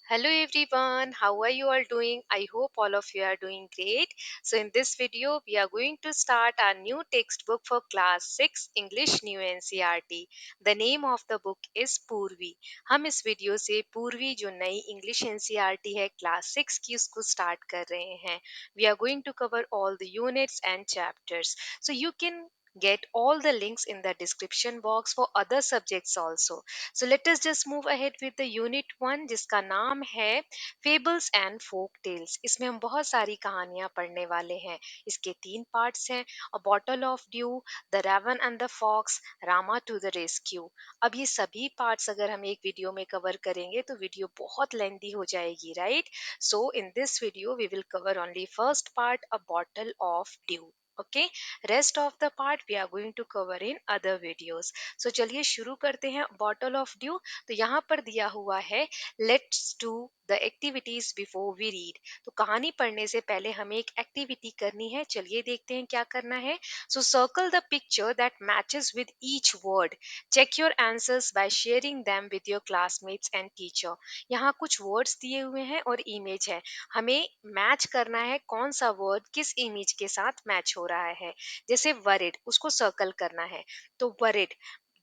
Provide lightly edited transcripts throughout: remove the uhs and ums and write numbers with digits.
Hello everyone, how are you all doing? I hope all of you are doing great. So in this video, we are going to start our new textbook for class 6 English New NCERT. The name of the book is Purvi. हम इस video से पूर्वी जो नई English NCERT है class 6 की उसको start कर रहे हैं. We are going to cover all the units and chapters. So you can get all the links in the description box for other subjects also. So let us just move ahead with the unit 1 जिसका नाम है fables and folk tales. इसमें हम बहुत सारी कहानियां पढ़ने वाले हैं. इसके 3 पार्ट्स हैं. A bottle of dew, the raven and the fox, Rama to the rescue. अब ये सभी पार्ट्स अगर हम एक वीडियो में कवर करेंगे तो वीडियो बहुत लेंथी हो जाएगी, right? So in this video we will cover only first part, a bottle of dew. Okay, rest of the part we are going to cover in other videos. So चलिए शुरू करते हैं. Bottle of dew. तो यहाँ पर दिया हुआ है let's do the activities before we read. तो कहानी पढ़ने से पहले हमें एक एक्टिविटी करनी है. चलिए देखते हैं क्या करना है. So circle the picture that matches with each word. Check your answers by sharing them with your classmates and teacher. यहाँ कुछ वर्ड्स दिए हुए हैं और इमेज है. हमें मैच करना है कौन सा वर्ड किस इमेज के साथ मैच हो रहा है. जैसे वरिड, उसको सर्कल करना है. तो वरिड,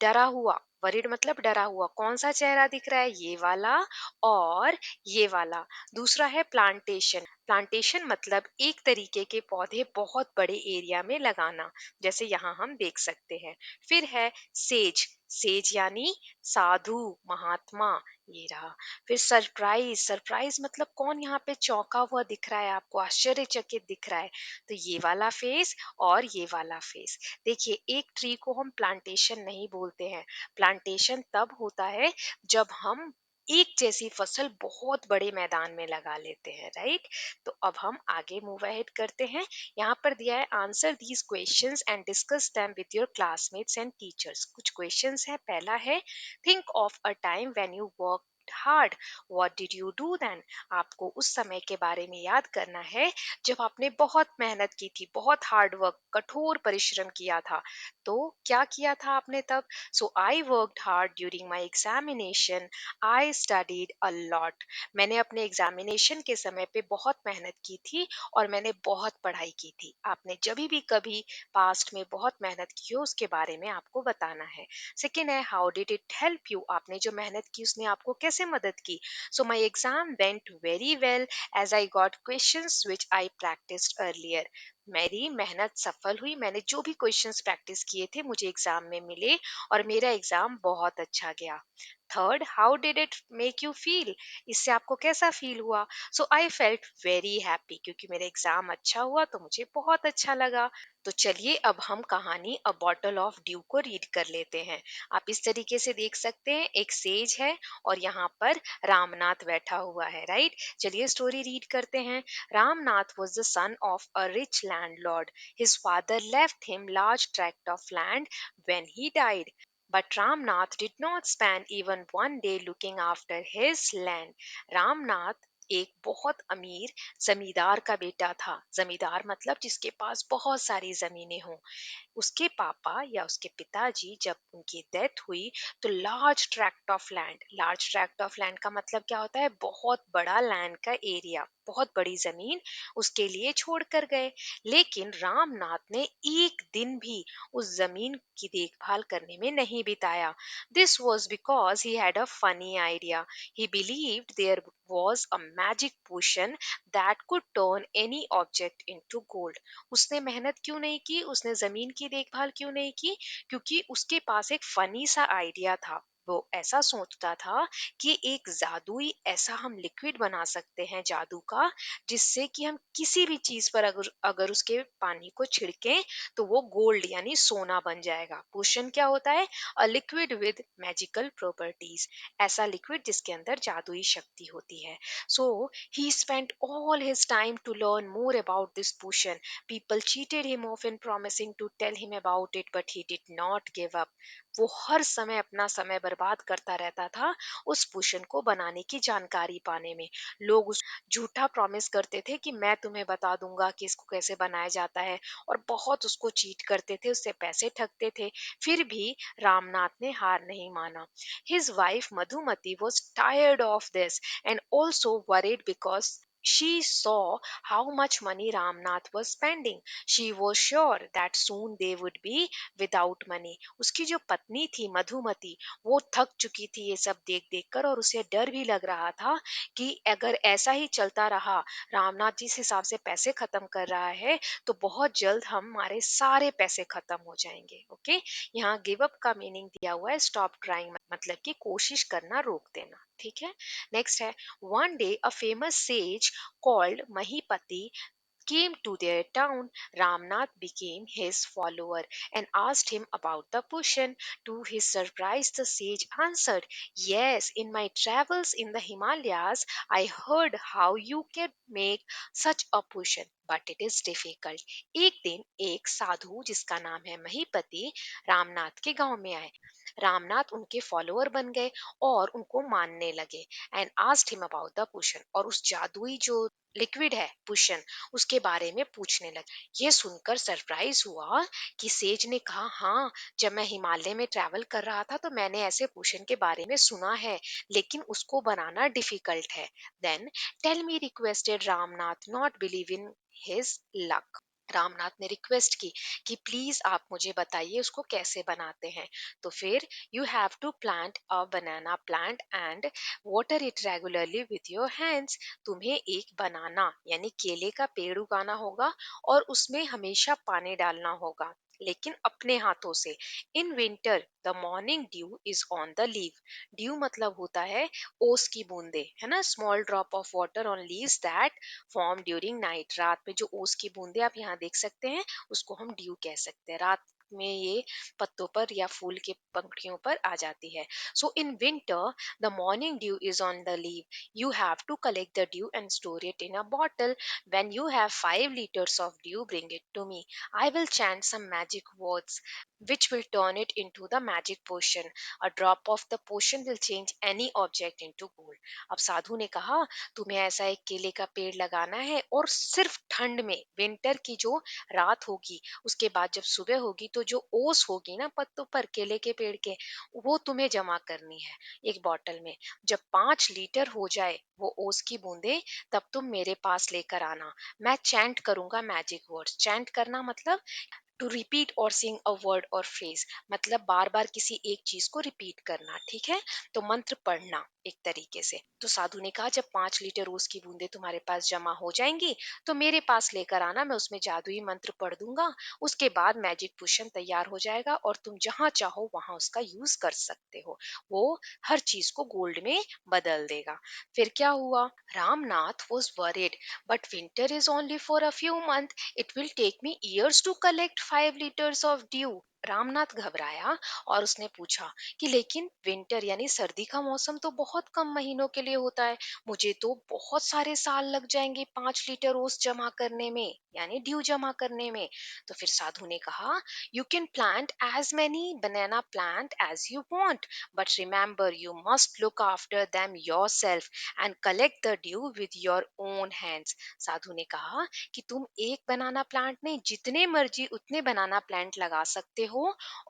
डरा हुआ. वरिड मतलब डरा हुआ. कौन सा चेहरा दिख रहा है? ये वाला और ये वाला. दूसरा है प्लांटेशन. प्लांटेशन मतलब एक तरीके के पौधे बहुत बड़े एरिया में लगाना, जैसे यहाँ हम देख सकते हैं. फिर है सेज. सेज यानी साधु, महात्मा. ये रहा. फिर सरप्राइज. सरप्राइज मतलब कौन यहाँ पे चौंका हुआ दिख रहा है आपको, आश्चर्यचकित दिख रहा है. तो ये वाला फेस और ये वाला फेस. देखिए, एक ट्री को हम प्लांटेशन नहीं बोलते हैं. प्लांटेशन तब होता है जब हम एक जैसी फसल बहुत बड़े मैदान में लगा लेते हैं, राइट? तो अब हम आगे मूव अहेड करते हैं. यहाँ पर दिया है answer these questions and discuss them with your classmates and teachers. कुछ क्वेश्चंस है. पहला है think of a time when you work hard. What did you do then. आपको उस समय के बारे में याद करना है जब आपने बहुत मेहनत की थी, बहुत हार्ड वर्क, कठोर परिश्रम किया था. तो क्या किया था आपने तब? So I worked hard during my examination. I studied a lot. मैंने अपने एग्जामिनेशन के समय पे बहुत मेहनत की थी और मैंने बहुत पढ़ाई की थी. आपने जब भी कभी पास्ट में बहुत मेहनत की हो उसके बारे में आपको बताना है. सेकेंड है how did it help you. आपने जो मेहनत की उसने आपको कैसे मदद की. So my exam went very well as I got questions which I practiced earlier. मेरी मेहनत सफल हुई. मैंने जो भी क्वेश्चंस प्रैक्टिस किए थे मुझे एग्जाम में मिले और मेरा एग्जाम बहुत अच्छा गया. Third, how did it make you feel. इससे आपको कैसा फील हुआ. सो आई फेल्ट वेरी हैप्पी. क्योंकि मेरा एग्जाम अच्छा हुआ तो मुझे बहुत अच्छा लगा. तो चलिए अब हम कहानी अ बॉटल ऑफ ड्यू को रीड कर लेते हैं. आप इस तरीके से देख सकते हैं. एक सेज है और यहाँ पर रामनाथ बैठा हुआ है, राइट? चलिए स्टोरी रीड करते हैं. Ramnath was the son of a rich landlord. His father left him large tract of land when he died. But Ramnath did not spend even one day looking after his land. Ramnath एक बहुत अमीर जमींदार का बेटा था. जमींदार मतलब जिसके पास बहुत सारी जमीनें हों. उसके पापा या उसके पिताजी जब उनकी डेथ हुई तो लार्ज ट्रैक्ट ऑफ लैंड का मतलब क्या होता है? बहुत बड़ा लैंड का एरिया, बहुत बड़ी जमीन उसके लिए छोड़ कर गए. लेकिन रामनाथ ने एक दिन भी उस जमीन की देखभाल करने में नहीं बिताया. This was because he had a funny idea. He believed there was a magic potion that could turn any object into gold. उसने मेहनत क्यों नहीं की, उसने जमीन की देखभाल क्यों नहीं की? क्योंकि उसके पास एक फनी सा आइडिया था. वो ऐसा सोचता था कि एक जादुई ऐसा हम लिक्विड बना सकते हैं जादू का, जिससे कि हम किसी भी चीज पर अगर अगर उसके पानी को छिड़कें तो वो गोल्ड यानी सोना बन जाएगा. पोशन क्या होता है? A liquid with magical properties. ऐसा लिक्विड जिसके अंदर जादुई शक्ति होती है. So he spent all his time to learn more about this potion. People cheated him often promising to tell him about it, but he did not give up. वो हर समय अपना समय बर्बाद करता रहता था उस पोषण को बनाने की जानकारी पाने में। लोग उस झूठा प्रॉमिस करते थे कि मैं तुम्हें बता दूंगा कि इसको कैसे बनाया जाता है, और बहुत उसको चीट करते थे, उससे पैसे ठगते थे। फिर भी रामनाथ ने हार नहीं माना। His wife Madhumati was tired of this and also worried because she saw how much money Ramnath was spending. She was sure that soon they would be without money. उसकी जो पत्नी थी मधुमती, वो थक चुकी थी ये सब देख देख कर, और उसे डर भी लग रहा था कि अगर ऐसा ही चलता रहा, रामनाथ जिस हिसाब से पैसे खत्म कर रहा है, तो बहुत जल्द हमारे सारे पैसे खत्म हो जाएंगे। ओके, यहाँ गिव अप का मीनिंग दिया हुआ है स्टॉप ट्राइंग, मतलब कि कोशिश करना रोक देना। ठीक है, नेक्स्ट है, one day a famous says called Mahipati came to their town. Ramnath became his follower and asked him about the potion. To his surprise, the sage answered, "Yes, in my travels in the Himalayas, I heard how you can make such a potion, but it is difficult." एक दिन एक साधु जिसका नाम है महीपति रामनाथ के गांव में आए। रामनाथ उनके फॉलोअर बन गए और उनको मानने लगे। And asked him about the potion, और उस जादुई जो लिक्विड है पुशन, उसके बारे में पूछने लगे। ये सुनकर सरप्राइज हुआ कि सेज ने कहा, हाँ, जब मैं हिमालय में ट्रैवल कर रहा था तो मैंने ऐसे पोषण के बारे में सुना है, लेकिन उसको बनाना डिफिकल्ट है। Then tell me, requested Ramnath, not believe in his luck. Ramnath ने रिक्वेस्ट की कि प्लीज आप मुझे बताइए उसको कैसे बनाते हैं। तो फिर, you have to plant a banana plant and water it regularly with your hands. तुम्हें एक बनाना यानी केले का पेड़ उगाना होगा और उसमें हमेशा पानी डालना होगा, लेकिन अपने हाथों से। इन winter the morning dew is on the leave. Due मतलब होता है ओस की बूंदे, है ना, small drop of water on leaves that form during night. रात में जो ओस की बूंदे आप यहाँ देख सकते हैं, उसको हम ड्यू कह सकते हैं। रात में ये पत्तों पर या फूल के पंखुड़ियों पर आ जाती है। So in winter the morning dew is on the leave. You have to collect the dew and store it in a bottle. When you have 5 liters of dew, bring it to me. I will chant some magic words which will turn it into the magic potion. A drop of the potion will change any object into gold. अब साधु ने कहा, तुम्हें ऐसा एक केले का पेड़ लगाना है और सिर्फ ठंड में, विंटर की जो रात होगी, उसके बाद जब सुबह होगी तो जो ओस होगी ना पत्तों पर केले के पेड़ के, वो तुम्हें जमा करनी है एक बॉटल में। जब 5 लीटर हो जाए वो ओस की बूंदे, तब तुम मेरे पास लेकर आना। मैं चैंट करूंगा मैजिक वर्ड्स। चैंट करना मतलब टू रिपीट और सिंग अ वर्ड और फ्रेज, मतलब बार बार किसी एक चीज को रिपीट करना। ठीक है, तो मंत्र पढ़ना एक तरीके से। तो साधु ने कहा, जब 5 लीटर रोज की बूंदे तुम्हारे पास जमा हो जाएंगी तो मेरे पास लेकर आना, मैं उसमें जादुई मंत्र पढ़ दूंगा। उसके बाद मैजिक पोशन तैयार हो जाएगा और तुम जहां चाहो वहां उसका यूज कर सकते हो। वो हर चीज को गोल्ड में बदल देगा। फिर क्या हुआ? Ramnath was worried, but winter is only for a few month, it will take me years to collect 5 liters of dew. Ramnath घबराया और उसने पूछा कि लेकिन विंटर यानी सर्दी का मौसम तो बहुत कम महीनों के लिए होता है, मुझे तो बहुत सारे साल लग जाएंगे 5 लीटर ओस जमा करने में, यानी ड्यू जमा करने में। तो फिर साधु ने कहा, you can plant as many banana plant as you want, but remember you must look after them yourself and collect the dew with your own hands. साधु ने कहा कि तुम एक बनाना प्लांट नहीं, जितने मर्जी उतने बनाना प्लांट लगा सकते हो,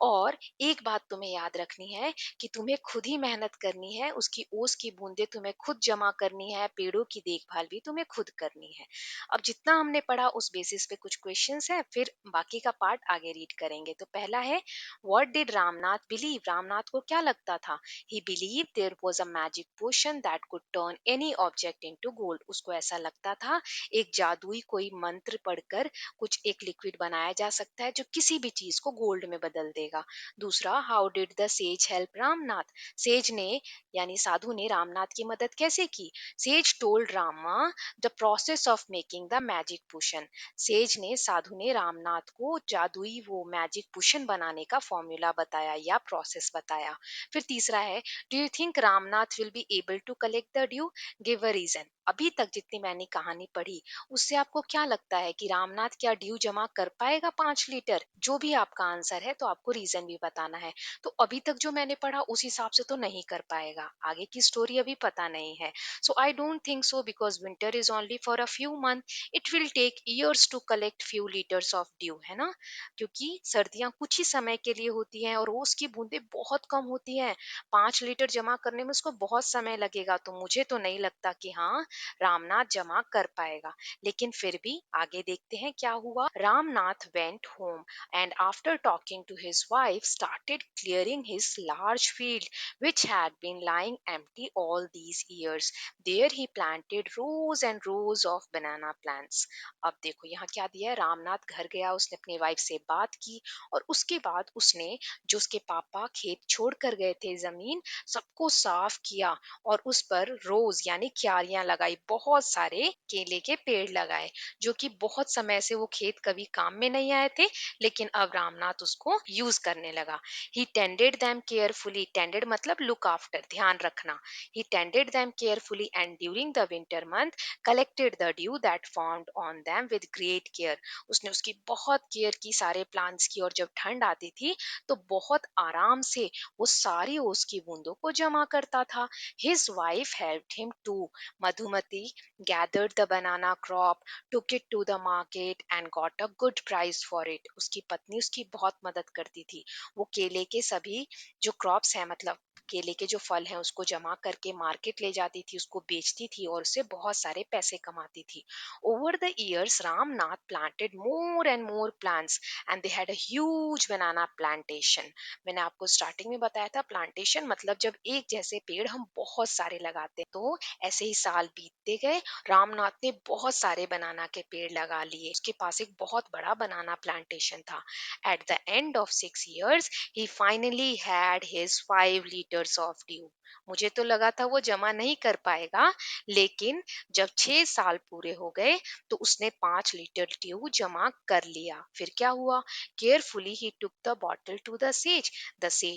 और एक बात तुम्हें याद रखनी है कि तुम्हें खुद ही मेहनत करनी है, उसकी ओस की बूंदे तुम्हें खुद जमा करनी है, पेड़ों की देखभाल भी तुम्हें खुद करनी है। अब जितना हमने पढ़ा उस बेसिस पे कुछ क्वेश्चंस हैं, फिर बाकी का पार्ट आगे रीड करेंगे। तो पहला है, what did Ramnath believe? Ramnath को क्या लगता था? He believe there was a magic potion that could turn any object into gold. उसको ऐसा लगता था एक जादुई कोई मंत्र पढ़कर कुछ एक लिक्विड बनाया जा सकता है जो किसी भी चीज को गोल्ड में बदल देगा। दूसरा, how did the sage help Ramnath? Sage ने यानी साधु ने रामनाथ की मदद कैसे की? Sage told Rama the process of making the magic potion. Sage ने, साधु ने रामनाथ को जादुई वो मैजिक पोशन बनाने का फॉर्मूला बताया या प्रोसेस बताया। फिर तीसरा है, do you think Ramnath will be able to collect the dew? Give a reason. अभी तक जितनी मैंने कहानी पढ़ी उससे आपको क्या लगता है कि रामनाथ क्या ड्यू जमा कर पाएगा 5 लीटर? जो भी आपका आंसर है तो आपको रीजन भी बताना है। तो अभी तक जो मैंने पढ़ा उस हिसाब से तो नहीं कर पाएगा, आगे की स्टोरी अभी पता नहीं है। So I don't think so, because winter is only for a few month, it will take years to collect few litres of dew, है ना। क्योंकि सर्दियां कुछ ही समय के लिए होती हैं और रोज की बूंदें बहुत कम होती हैं। 5 लीटर जमा करने में उसको बहुत समय लगेगा, तो मुझे तो नहीं लगता कि हाँ, रामनाथ जमा कर पाएगा। लेकिन फिर भी आगे देखते हैं क्या हुआ। Ramnath went home and after talking to his wife started clearing his large field which had been lying empty all these years. There he planted rows and rows of banana plants. अब देखो यहाँ क्या दिया है, रामनाथ घर गया, उसने अपनी वाइफ से बात की और उसके बाद उसने जो उसके पापा खेत छोड़ कर गए थे, जमीन सबको साफ किया और उस पर रोज यानी क्यारियां लगाई, बहुत सारे केले के पेड़ लगाए, जो कि बहुत समय से वो खेत कभी काम में नहीं आए थे, लेकिन अब रामनाथ उसको यूज करने लगा। He tended them carefully, tended मतलब लुक आफ्टर, ध्यान रखना। He tended them carefully and during the winter month collected the dew that formed on them with great care. उसने उसकी बहुत केयर की सारे प्लांट्स की, और जब ठंड आती थी तो बहुत आराम से वो सारी ओस की बूंदों को जमा करता था। His wife helped him to, Madhumati gathered the banana crop, took it to the market and got a good price for it. उसकी पत्नी उसकी बहुत मदद करती थी। वो केले के सभी जो क्रॉप्स हैं, मतलब केले के जो फल हैं, उसको जमा करके मार्केट ले जाती थी, उसको बेचती थी और उससे बहुत सारे पैसे कमाती थी। Over the years Ramnath planted more and more plants and they had a huge banana plantation. मैंने आपको स्टार्टिंग में बताया था, प्लांटेशन मतलब जब एक जैसे पेड़ हम बहुत सारे लगाते हैं। तो ऐसे ही साल बीतते गए, रामनाथ ने बहुत सारे बनाना के पेड़ लगा लिए, उसके पास एक बहुत बड़ा बनाना प्लांटेशन था। At the end of 6 years he finally had his 5 liters of due. मुझे तो लगा था वो जमा नहीं कर पाएगा, लेकिन जब 6 साल पूरे हो गए तो उसने 5 लीटर ड्यू जमा कर लिया। फिर क्या हुआ, carefully he took the bottle to the sage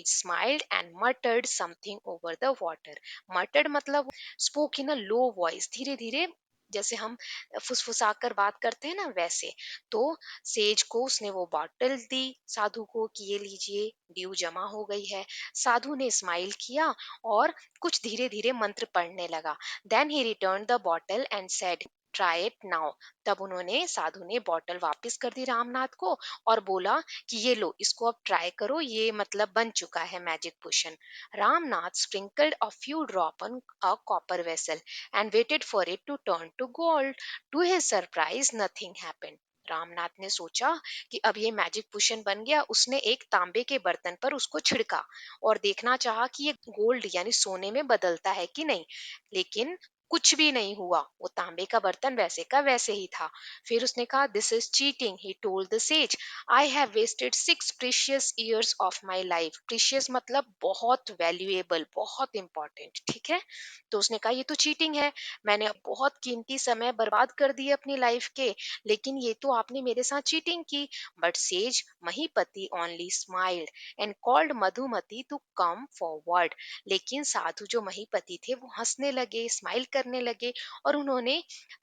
smiled and muttered something over the water. Muttered मतलब स्पोक इन अ लो वॉइस, धीरे धीरे, जैसे हम फुसफुसाकर बात करते हैं ना, वैसे। तो सेज को उसने वो बॉटल दी साधु को कि ये लीजिए, ड्यू जमा हो गई है। साधु ने स्माइल किया और कुछ धीरे धीरे मंत्र पढ़ने लगा। Then he return the bottle and said try it now. तब उन्होंने, साधु ने बॉटल वापस कर दी रामनाथ को और बोला कि ये लो, इसको अब ट्राई करो, ये मतलब बन चुका है magic potion. Ramnath sprinkled a few drop on a copper vessel and waited for it to turn to gold. To his surprise, nothing happened. Ramnath ने सोचा कि अब ये मैजिक पोशन बन गया। उसने एक तांबे के बर्तन पर उसको छिड़का और देखना चाहा कि ये गोल्ड यानी सोने में बदलता है कि नहीं, लेकिन कुछ भी नहीं हुआ। वो तांबे का बर्तन वैसे का वैसे ही था। फिर उसने कहा, this is cheating, he told the sage. I have wasted 6 precious years of my life. Precious मतलब बहुत वैल्यूएबल, बहुत इंपॉर्टेंट, ठीक है। तो उसने कहा ये तो चीटिंग है, मैंने बहुत कीमती समय बर्बाद कर दिए अपनी लाइफ के, लेकिन ये तो आपने मेरे साथ चीटिंग की। But says Mahipati only smiled and called Madhumati to come forward. लेकिन साधु जो महीपति थे वो हंसने लगे, स्माइल करने लगे और उन्होंने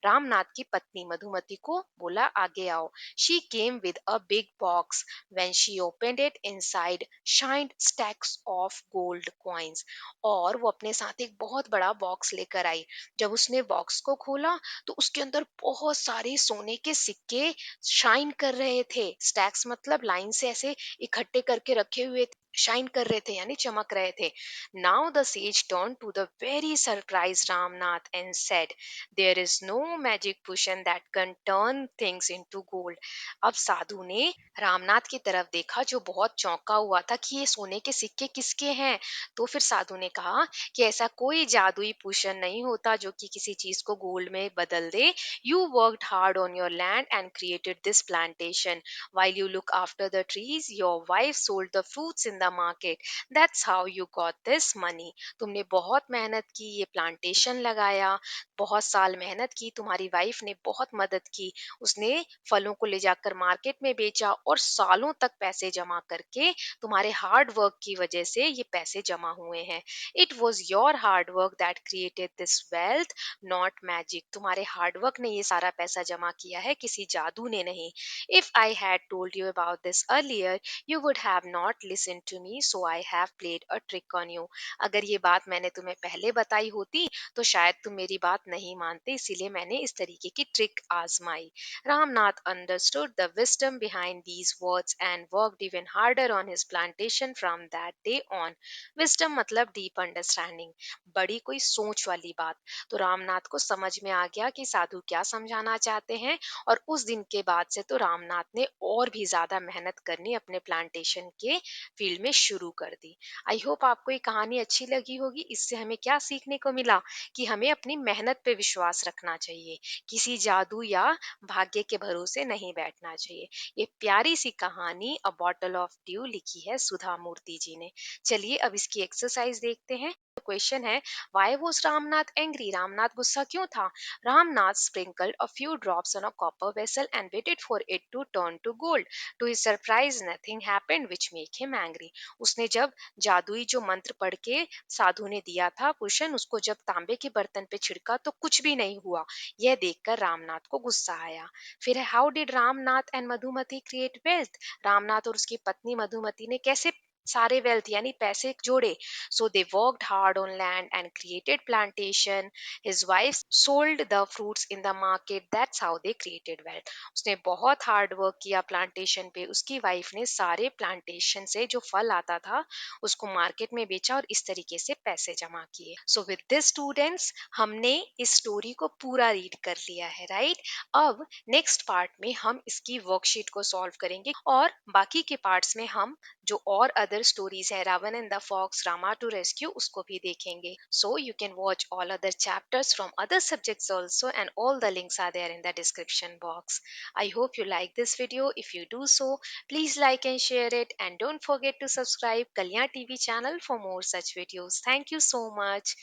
रामनाथ की पत्नी मधुमती को बोला, आगे आओ। She came with a big box. When she opened it, inside shined stacks of gold coins। और वो अपने साथ एक बहुत बड़ा बॉक्स लेकर आई। जब उसने बॉक्स को खोला तो उसके अंदर बहुत सारे सोने के सिक्के शाइन कर रहे थे। स्टैक्स मतलब लाइन से ऐसे इकट्ठे करके रखे हुए थे, शाइन कर रहे थे यानी चमक रहे थे। Now the sage turn to the very surprise Ramnath and said, there is no magic potion that can turn things into gold. अब साधु ने रामनाथ की तरफ देखा, जो बहुत चौंका हुआ था कि ये सोने के सिक्के किसके हैं। तो फिर साधु ने कहा कि ऐसा कोई जादुई पोशन नहीं होता जो कि किसी चीज को गोल्ड में बदल दे। You worked hard on your land and created this plantation. While you look after the trees, your wife sold the fruits in the the market. That's how you got this money. तुमने बहुत मेहनत की, ये plantation लगाया, बहुत साल मेहनत की, तुम्हारी वाइफ ने बहुत मदद की, उसने फलों को ले जाकर मार्केट में बेचा और सालों तक पैसे जमा करके तुम्हारे हार्ड वर्क की वजह से ये पैसे जमा हुए हैं. It was your hard work that created this wealth, not magic. तुम्हारे हार्ड वर्क ने ये सारा पैसा जमा किया है, किसी जादू ने नहीं. If I had told you about this earlier, you would have not listened to me, so I have played a trick on you. अगर ये बात मैंने तुम्हें पहले बताई होती तो शायद तुम मेरी बात नहीं मानते, इसीलिए मैंने इस तरीके की trick आजमाई. Ramnath understood the wisdom behind these words and worked even harder on his plantation from that day on. Wisdom मतलब deep understanding, बड़ी कोई सोच वाली बात. तो रामनाथ को समझ में आ गया कि साधु क्या समझाना चाहते हैं, और उस दिन के बाद से तो रामनाथ ने और भी ज्यादा मेहनत करनी अपने प्लांटेशन के फील्ड में शुरू कर दी. आई होप आपको ये कहानी अच्छी लगी होगी. इससे हमें क्या सीखने को मिला कि हमें अपनी मेहनत पे विश्वास रखना चाहिए, किसी जादू या भाग्य के भरोसे नहीं बैठना चाहिए. ये प्यारी सी कहानी अ बॉटल ऑफ ड्यू लिखी है सुधा मूर्ति जी ने. चलिए अब इसकी एक्सरसाइज देखते हैं. क्वेश्चन है, why was Ramnath angry? Ramnath गुस्सा क्यों था? Ramnath sprinkled a few drops on a copper vessel and waited for it to turn to gold. To his surprise, nothing happened which made him angry. उसने जब जादुई जो मंत्र पढ़ के साधु ने दिया था पुरुषन, उसको जब तांबे के बर्तन पे छिड़का तो कुछ भी नहीं हुआ. यह देखकर रामनाथ को गुस्सा आया. फिर है, how did Ramnath and Madhumati create wealth? Ramnath और उसकी पत्नी मधुमती ने कैसे सारे वेल्थ यानी पैसे जोड़े? So they worked hard on land and created plantation. His wife sold the fruits in the market. That's how they created wealth. उसने बहुत हार्ड वर्क किया प्लांटेशन पे. उसकी वाइफ ने सारे प्लांटेशन से जो फल आता था उसको मार्केट में बेचा और इस तरीके से पैसे जमा किए. सो विद दिस स्टूडेंट्स, हमने इस स्टोरी को पूरा रीड कर लिया है, राइट? अब नेक्स्ट पार्ट में हम इसकी वर्कशीट को सॉल्व करेंगे और बाकी के पार्ट्स में हम जो और अदर स्टोरीज है, Ravan and the fox, Rama to rescue, उसको भी देखेंगे. So you can watch all other chapters from other subjects also, and all the links are there in the description box. I hope you like this video. If you do so, please like and share it, and don't forget to subscribe Kalyan TV channel for more such videos. Thank you so much.